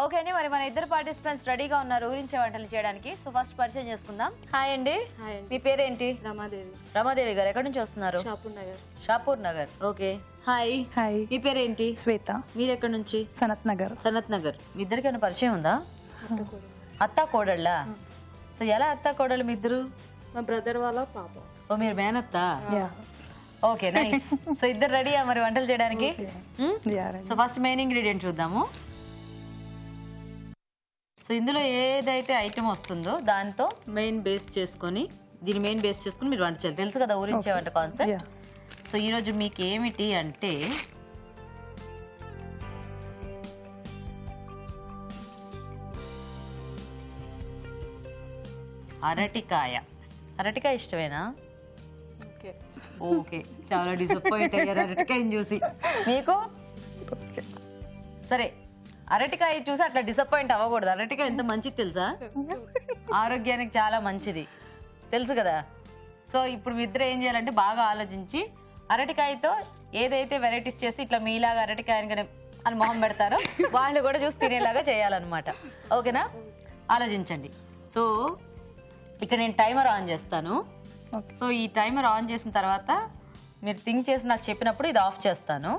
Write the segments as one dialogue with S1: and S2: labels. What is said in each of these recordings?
S1: Okay అండి, మరి మన ఇద్దరు పార్టిసిపెంట్స్ రెడీగా ఉన్నారు ఊరించే వంటలు చేయడానికి. సో ఫస్ట్ పరిచయం చేసుకుందాం. హాయ్ అండి. మీ పేరేంటి?
S2: రమాదేవి.
S1: రమాదేవి గారు ఎక్కడి నుంచి వస్తున్నారు?
S2: Shahpur Nagar.
S1: Shahpur Nagar. Okay. Hi.
S3: Hi.
S1: మీ పేరేంటి?
S3: శ్వేత.
S1: మీరు ఎక్కడి నుంచి?
S3: సనత్ నగర్.
S1: సనత్ నగర్. మీ ఇద్దరికి ఏమైనా పరిచయం ఉందా? అత్తా కోడళ్ళ. సో ఎలా అత్తా కోడళ్ళు మీ ఇద్దరు?
S2: మా బ్రదర్ వాళ్ళ పాప.
S1: ఓ మీరు మేనత్తా? Okay nice. సో ఇద్దరు రెడీయా మరి వంటలు చేయడానికి? సో ఫస్ట్ మెయిన్ ఇంగ్రీడియంట్ చూద్దాము. సో ఇందులో ఏదైతే ఐటమ్ వస్తుందో దాంతో మెయిన్ బేస్ చేసుకొని మీరు వంట చేయాలి. తెలుసు కదా ఊరించే వంట కాన్సెప్ట్. సో ఈరోజు మీకు ఏమిటి అంటే అరటికాయ. అరటికాయ ఇష్టమేనా? ఓకే, చాలా డిసప్పాయింట్ అయ్యారు అరటికాయని చూసి. మీకు? సరే, అరటికాయ చూసి అట్లా డిసప్పాయింట్ అవ్వకూడదు. అరటికాయ ఎంత మంచిది తెలుసా? ఆరోగ్యానికి చాలా మంచిది, తెలుసు కదా. సో ఇప్పుడు మీ ఇద్దరు ఏం చేయాలంటే బాగా ఆలోచించి అరటికాయతో ఏదైతే వెరైటీస్ చేసి ఇట్లా మీలాగా అరటికాయని అని మొహం పెడతారో వాళ్ళు కూడా చూసి తినేలాగా చేయాలన్నమాట. ఓకేనా? ఆలోచించండి. సో ఇక్కడ నేను టైమర్ ఆన్ చేస్తాను. సో ఈ టైమర్ ఆన్ చేసిన తర్వాత మీరు థింక్ చేసి నాకు చెప్పినప్పుడు ఇది ఆఫ్ చేస్తాను.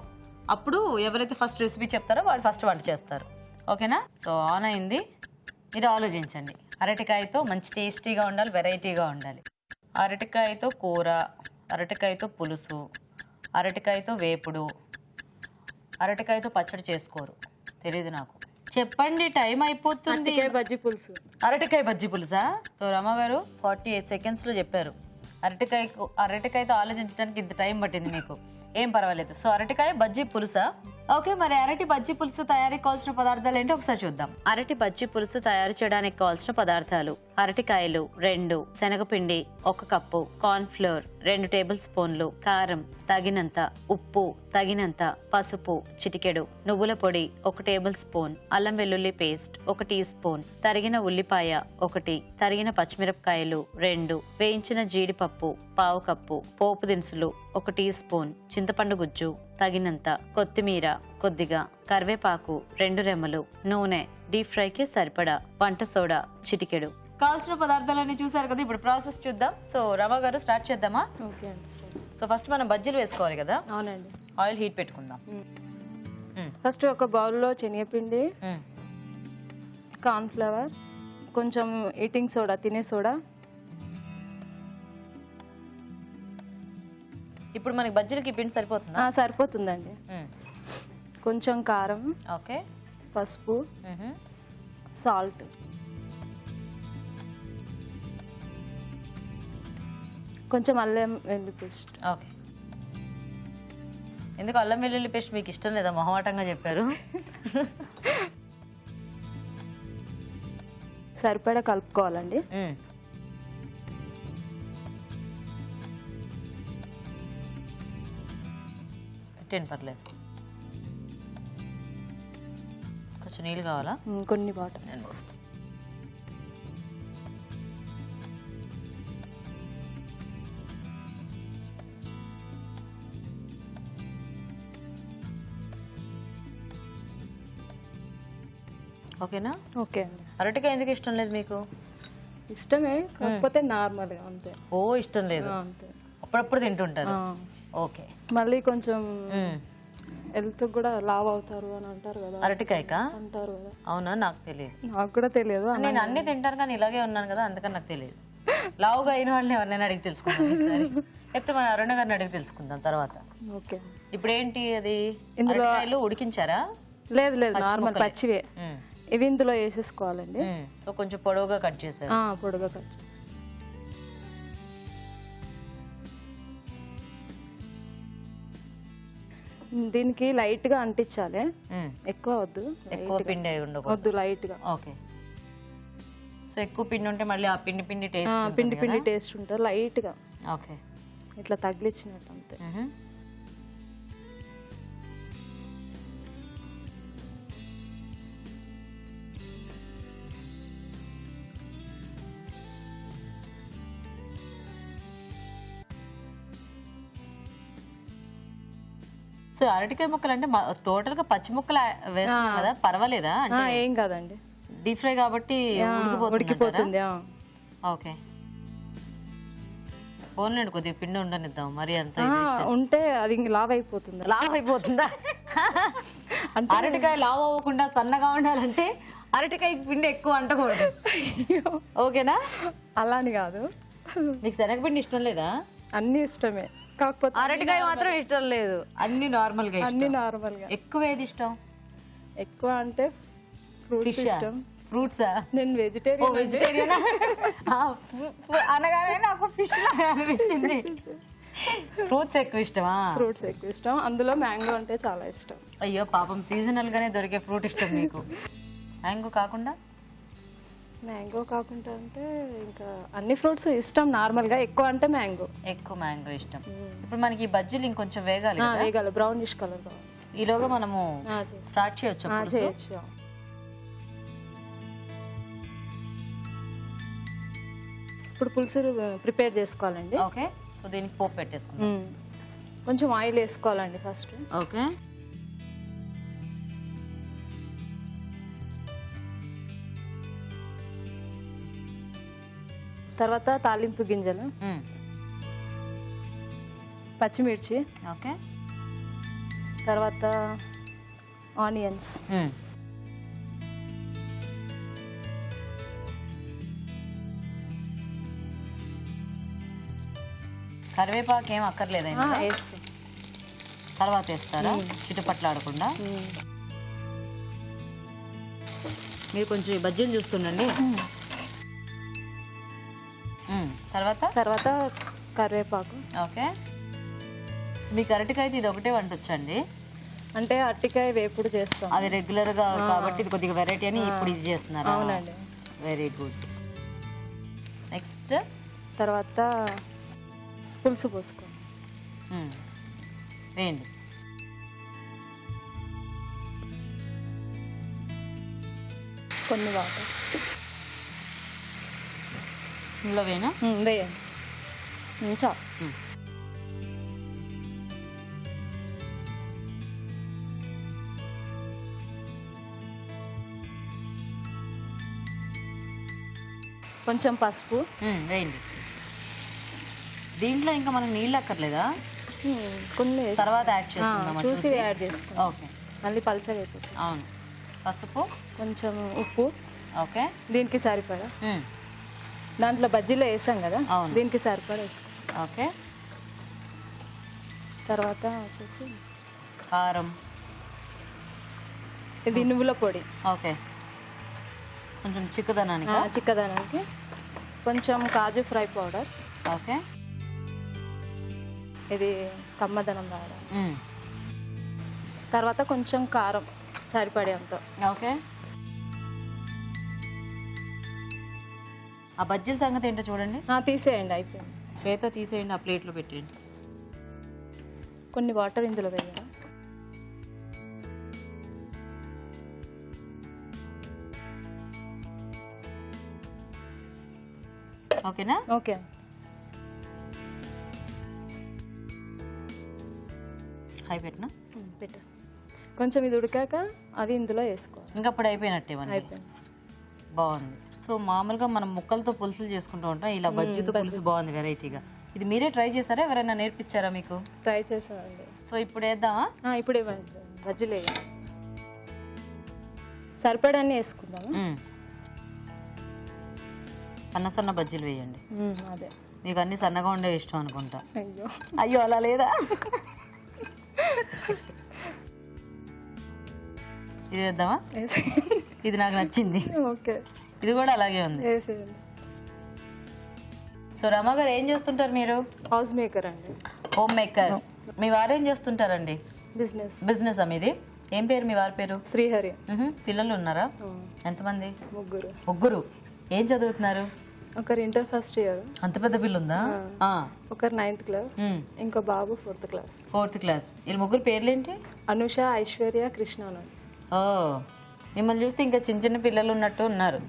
S1: అప్పుడు ఎవరైతే ఫస్ట్ రెసిపీ చెప్తారో వాళ్ళు ఫస్ట్ వంట చేస్తారు. ఓకేనా? సో ఆన్ అయింది. మీరు ఆలోచించండి. అరటికాయతో మంచి టేస్టీగా ఉండాలి, వెరైటీగా ఉండాలి. అరటికాయతో కూర, అరటికాయతో పులుసు, అరటికాయతో వేపుడు, అరటికాయతో పచ్చడి చేసుకోరు. తెలీదు నాకు. చెప్పండి, టైం అయిపోతుంది.
S2: బజ్జీ పులుసు.
S1: అరటికాయ బజ్జీ పులుసా? సో రమ్మగారు 48 seconds లో చెప్పారు. అరటికాయతో ఆలోచించడానికి ఇంత టైం పట్టింది మీకు. ఏం పర్వాలేదు. సో అరటికాయ బజ్జీ పులుసా? ఓకే, మరి అరటి బజ్జీ పులుసు తయారీకి కావాల్సిన పదార్థాలు ఏంటో ఒకసారి చూద్దాం. అరటి బజ్జీ పులుసు తయారు చేయడానికి కావాల్సిన పదార్థాలు: అరటికాయలు 2, శనగపిండి 1 కప్పు, కార్న్ ఫ్లోర్ 2 టేబుల్ స్పూన్లు, కారం తగినంత, ఉప్పు తగినంత, పసుపు చిటికెడు, నువ్వుల పొడి 1 టేబుల్ స్పూన్, అల్లం వెల్లుల్లి పేస్ట్ 1 టీ స్పూన్, తరిగిన ఉల్లిపాయ 1, తరిగిన పచ్చిమిరపకాయలు 2, వేయించిన జీడిపప్పు 1/2 కప్పు, పోపు దినుసులు 1 టీ స్పూన్, చింతపండు గుజ్జు తగినంత, కొత్తిమీర కొద్దిగా, కరివేపాకు 2 రెమ్మలు, నూనె డీప్ ఫ్రైకి సరిపడా, వంట సోడా చిటికెడు. కావాల్సిన పదార్థాలన్నీ చూసారు కదా. ఇప్పుడు ప్రాసెస్ చూద్దాం. సో రమ గారు స్టార్ట్ చేద్దామా?
S2: ఓకే అండి.
S1: సో ఫస్ట్ మనం బజ్జీలు వేసుకోవాలి కదా.
S2: అవునండి.
S1: ఆయిల్ హీట్ పెట్టుకుందాం.
S2: ఫస్ట్ ఒక బౌల్లో శనగపిండి, కార్న్ ఫ్లవర్, కొంచెం ఈటింగ్ సోడా, తినే సోడా.
S1: ఇప్పుడు మనకి బజ్జీలకి పిండి సరిపోతుందా?
S2: సరిపోతుందండి. కొంచెం కారం,
S1: ఓకే,
S2: పసుపు, సాల్ట్, కొంచెం అల్లం వెల్లుల్లి పేస్ట్.
S1: ఓకే. ఎందుకు అల్లం వెల్లుల్లి పేస్ట్ మీకు ఇష్టం లేదా? మొహమాటంగా చెప్పారు.
S2: సరిపడా కలుపుకోవాలండి.
S1: పర్లేదు. కొంచెం నీళ్ళు కావాలా?
S2: కొన్ని వాటర్.
S1: నేను పోస్తాను. ఓకేనా?
S2: ఓకే అండి.
S1: అరటికాయ ఎందుకు ఇష్టం లేదు మీకు?
S2: ఇష్టమే, కాకపోతే నార్మల్గా అంతే.
S1: ఓ ఇష్టం లేదు,
S2: అంతే.
S1: అప్పుడప్పుడు తింటుంటారు. ఓకే.
S2: మళ్ళీ కొంచెం హెల్త్ కూడా లావ్ అవుతారు అని అంటారు కదా.
S1: అరటికాయకా?
S2: అంటారు కదా.
S1: అవునా? నాకు తెలియదు.
S2: నాకు కూడా తెలియదు.
S1: నేను అన్ని తింటాను కానీ ఇలాగే ఉన్నాను కదా, అందుకని నాకు తెలియదు. లావుగా అయిన వాళ్ళని ఎవరినైనా అడిగి తెలుసుకుందాం ఈసారి. లేకపోతే మన అరుణ గారిని అడిగి తెలుసుకుందాం తర్వాత.
S2: ఓకే.
S1: ఇప్పుడు ఏంటి అది? అరటికాయలు ఉడికించారా?
S2: లేదు లేదు, నార్మల్ పచ్చివే. ఇవి ఇందులో వేసేసుకోవాలండి.
S1: సో కొంచెం పొడవుగా కట్ చేశారు.
S2: పొడవుగా కట్ చేసి దీనికి లైట్ గా అంటించాలి. ఎక్కువ వద్దు,
S1: ఎక్కువ పిండి
S2: వద్దు, లైట్ గా.
S1: ఓకే. సో ఎక్కువ పిండి ఉంటే మళ్ళీ ఆ పిండి పిండి టేస్ట్,
S2: పిండి పిండి టేస్ట్ ఉంటుంది. లైట్ గా
S1: ఓకే,
S2: ఇట్లా తగిలిచ్చినట్టు అంతే.
S1: సో సో అరటికాయ ముక్కలు అంటే టోటల్ గా పచ్చి ముక్కలు వేస్తున్నాం కదా, పర్వాలేదా? అంటే
S2: ఏం కాదండి,
S1: డీప్ ఫ్రై కాబట్టి
S2: ఉడికిపోతుంది.
S1: ఓకే, పోన్లేండి కొద్దిగా పిండి ఉండనిద్దాం, మరి అంత
S2: ఉంటే అది లావ్ అయిపోతుంది.
S1: లావ్ అయిపోతుందా? అరటికాయ లావ్ అవ్వకుండా సన్నగా ఉండాలంటే అరటికాయ పిండి ఎక్కువ అంటకూడదు, ఓకేనా?
S2: అలాని కాదు,
S1: మీకు శనగపిండి ఇష్టం లేదా?
S2: అన్ని ఇష్టమే, కాకపోతే
S1: అరటికాయ మాత్రం ఇష్టం లేదు. అన్ని నార్మల్ గా,
S2: అన్ని నార్మల్ గా.
S1: ఎక్కువ ఏది ఇష్టం?
S2: ఎక్కువ అంటే ఫ్రూట్స్ ఇష్టం.
S1: ఫ్రూట్సా?
S2: నేను వెజిటేరియన్.
S1: వెజిటేరియన్ అనగానే నాకు ఫిష్ అనిపించింది. ఫ్రూట్స్ ఎక్కువ ఇష్టమా?
S2: ఫ్రూట్స్ ఎక్కువ ఇష్టం, అందులో మ్యాంగో అంటే చాలా ఇష్టం.
S1: అయ్యో పాపం, సీజనల్ గానే దొరికే ఫ్రూట్ ఇష్టం మీకు. మ్యాంగో కాకుండా?
S2: మ్యాంగో కాకుండా అంటే ఇంకా అన్ని ఫ్రూట్స్ ఇష్టం నార్మల్ గా, ఎక్కువ అంటే మ్యాంగో.
S1: ఎక్కువ మ్యాంగో ఇష్టం. ఇప్పుడు మనకి ఈ బజ్జీలు ఇంకొంచెం వేగాలి,
S2: వేగాలి, బ్రౌనిష్ కలర్ కావాలి.
S1: ఈలోగా మనము స్టార్ట్ చేయొచ్చు.
S2: చేయొచ్చు. ఇప్పుడు పులుసు ప్రిపేర్ చేసుకోవాలండి.
S1: ఓకే, సో దీనికి పోపు పెట్టేసుకుందాం.
S2: కొంచెం ఆయిల్ వేసుకోవాలండి ఫస్ట్.
S1: ఓకే,
S2: తర్వాత తాలింపు గింజలు, పచ్చిమిర్చి,
S1: ఓకే,
S2: తర్వాత ఆనియన్స్,
S1: కరివేపాకు ఏం అక్కర్లేదండి, తర్వాత వేస్తారా చిటపట్లు ఆడకుండా? మీరు కొంచెం ఈ బజ్జీలు చూస్తుండండి. తర్వాత
S2: కరివేపాకు.
S1: ఓకే, మీకు అరటికాయ ఇది ఒకటే వంట వచ్చండి?
S2: అంటే అరటికాయ వేపుడు చేస్తాం,
S1: అవి రెగ్యులర్ గా కాబట్టి ఇది కొద్దిగా వెరైటీ అని ఇప్పుడు ఇది చేస్తున్నారు.
S2: అవునండి,
S1: వెరీ గుడ్. నెక్స్ట్
S2: తర్వాత పులుసు పోసుకోండి.
S1: వేయండి.
S2: కొన్ని వాటర్
S1: ఇందులో వేయనా?
S2: వేయండి, చాలు. కొంచెం పసుపు
S1: వేయండి. దీంట్లో ఇంకా మనకు నీళ్ళు అక్కర్లేదా?
S2: కొన్ని
S1: తర్వాత యాడ్ చేసుకుందాం,
S2: చూసి యాడ్ చేసుకుందాం.
S1: ఓకే,
S2: మళ్ళీ పలచగా అయిపోతుంది.
S1: అవును, పసుపు,
S2: కొంచెం ఉప్పు.
S1: ఓకే,
S2: దీనికి సరిపడా, దాంట్లో బజ్జీలో వేసాం కదా, దీనికి సరిపడా వేసుకో.
S1: ఓకే,
S2: తర్వాత వచ్చేసి
S1: కారం,
S2: ఇది నువ్వుల పొడి.
S1: ఓకే, కొంచెం చిక్కదనానికి
S2: కొంచెం కాజు ఫ్రై పౌడర్.
S1: ఓకే,
S2: ఇది కమ్మదనం రావడం. తర్వాత కొంచెం కారం సరిపడేంత.
S1: ఓకే, ఆ బజ్జీల సంగతి ఏంటో చూడండి.
S2: తీసేయండి, అయిపోయింది.
S1: చేత తీసేయండి, ఆ ప్లేట్లో పెట్టేయండి.
S2: కొన్ని వాటర్ ఇందులో వేయాలి.
S1: ఓకేనా?
S2: ఓకే,
S1: హై పెట్టినా
S2: పెట్ట. కొంచెం ఇది ఉడికాక అవి ఇందులో వేసుకోవాలి.
S1: ఇంకా అప్పుడు అయిపోయినట్టే.
S2: అయిపోయింది,
S1: బాగుంది. సో మామూలుగా మనం ముక్కలతో పులుసులు చేసుకుంటూ ఉంటాం, ఇలా బజ్జీతో పులుసు బాగుంది, వెరైటీగా. ఇది మీరే ట్రై చేశారా, ఎవరైనా నేర్పించారా మీకు?
S2: ట్రై చేసామండి.
S1: సో ఇప్పుడు వేద్దామా?
S2: ఇప్పుడు ఇవ్వండి, బజ్జీలు వేయాలి. సరిపడాన్ని వేసుకుందాము.
S1: సన్న బజ్జీలు వేయండి.
S2: అదే,
S1: మీకు అన్ని సన్నగా ఉండేవి ఇష్టం అనుకుంటా.
S2: అయ్యో
S1: అలా లేదా? ఇది వేద్దామా? ఇది నాకు నచ్చింది.
S2: ఓకే,
S1: ఇది కూడా అలాగే ఉంది. సో రమ గారు ఏం చేస్తుంటారు మీరు?
S2: హౌస్ మేకర్ అండి.
S1: Home maker. మీ వారు ఏం చేస్తుంటారండి?
S2: బిజినెస్.
S1: బిజినెస్ మీది? ఏం పేరు మీ వారి పేరు?
S2: శ్రీహరి.
S1: పిల్లలు ఉన్నారా? ఎంతమంది?
S2: ముగ్గురు.
S1: ఏం చదువుతున్నారు?
S2: ఒకరు ఇంటర్ ఫస్ట్ ఇయర్.
S1: అంత పెద్ద పిల్ల ఉందా?
S2: ఒకరు 9th క్లాస్, ఇంకో బాబు 4th క్లాస్.
S1: 4th class. వీళ్ళ ముగ్గురు పేర్లేంటి?
S2: అనుష, ఐశ్వర్య, కృష్ణ.
S1: ఓ, మిమ్మల్ని చూస్తే ఇంకా చిన్న చిన్న పిల్లలు ఉన్నట్టు ఉన్నారు.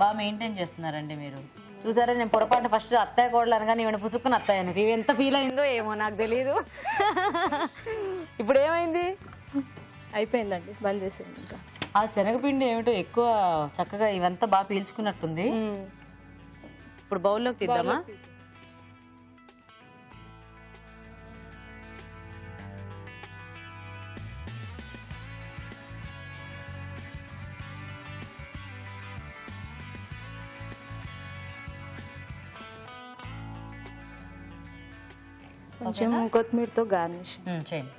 S1: బాగా మెయింటైన్ చేస్తున్నారండి మీరు. చూసారా, నేను పొరపాటు ఫస్ట్ అత్తయ్య కోడలు అనగా నేను పుసుక్కుని అత్తయ్య అనేసి ఎంత ఫీల్ అయిందో ఏమో నాకు తెలీదు. ఇప్పుడు ఏమైంది?
S2: అయిపోయిందండి, బంద్ చేసేయండి ఇంకా.
S1: ఆ శనగపిండి ఏమిటో ఎక్కువ చక్కగా ఇవంతా బాగా పీల్చుకున్నట్టుంది. ఇప్పుడు బౌల్లోకి తీద్దామా?
S2: కొంచెం కొత్తిమీరతో గార్నిష్.
S1: చేయండి.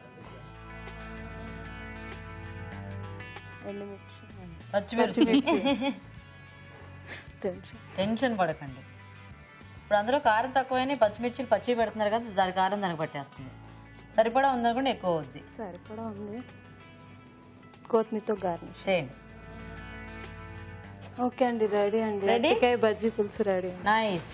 S2: ఎండుమిర్చి,
S1: పచ్చిమిర్చి.
S2: టెన్షన్.
S1: టెన్షన్ పడకండి. ఇప్పుడు అందులో కారం తక్కువైనా పచ్చిమిర్చిలు పచ్చి పెడుతున్నారు కదా, దాని కారం దానికి పట్టేస్తుంది. సరిపడా ఉందనుకోండి, ఎక్కువ అవుద్ది.
S2: సరిపడా ఉంది. కొత్తిమీరతో గార్నిష్
S1: చేయండి.
S2: ఓకే అండి, రెడీ అండి. అరటికాయ బజ్జీ పులుసు రెడీ.
S1: నైస్.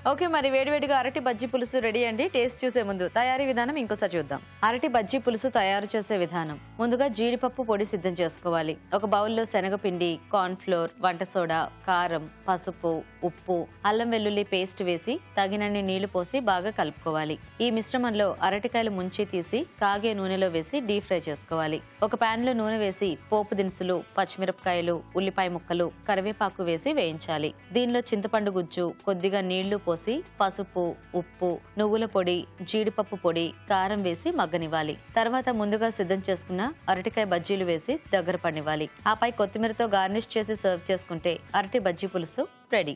S1: ఓకే, మరి వేడివేడిగా అరటి బజ్జీ పులుసు రెడీ అండి. టేస్ట్ చూసే ముందు తయారీ విధానం ఇంకోసారి చూద్దాం. అరటి బజ్జీ పులుసు తయారు చేసే విధానం: ముందుగా జీడిపప్పు పొడి సిద్ధం చేసుకోవాలి. ఒక బౌల్లో శనగపిండి, కార్న్ ఫ్లోర్, వంట సోడా, కారం, పసుపు, ఉప్పు, అల్లం వెల్లుల్లి పేస్ట్ వేసి తగినన్ని నీళ్లు పోసి బాగా కలుపుకోవాలి. ఈ మిశ్రమంలో అరటికాయలు ముంచి తీసి కాగే నూనెలో వేసి డీప్ ఫ్రై చేసుకోవాలి. ఒక పాన్ లో నూనె వేసి పోపు దినుసులు, పచ్చిమిరపకాయలు, ఉల్లిపాయ ముక్కలు, కరివేపాకు వేసి వేయించాలి. దీనిలో చింతపండు గుజ్జు, కొద్దిగా నీళ్లు పోసి పసుపు, ఉప్పు, నువ్వుల పొడి, జీడిపప్పు పొడి, కారం వేసి మగ్గనివ్వాలి. తర్వాత ముందుగా సిద్ధం చేసుకున్న అరటికాయ బజ్జీలు వేసి దగ్గర పడినివ్వాలి. ఆపై కొత్తిమీరతో గార్నిష్ చేసి సర్వ్ చేసుకుంటే అరటి బజ్జీ పులుసు రెడీ.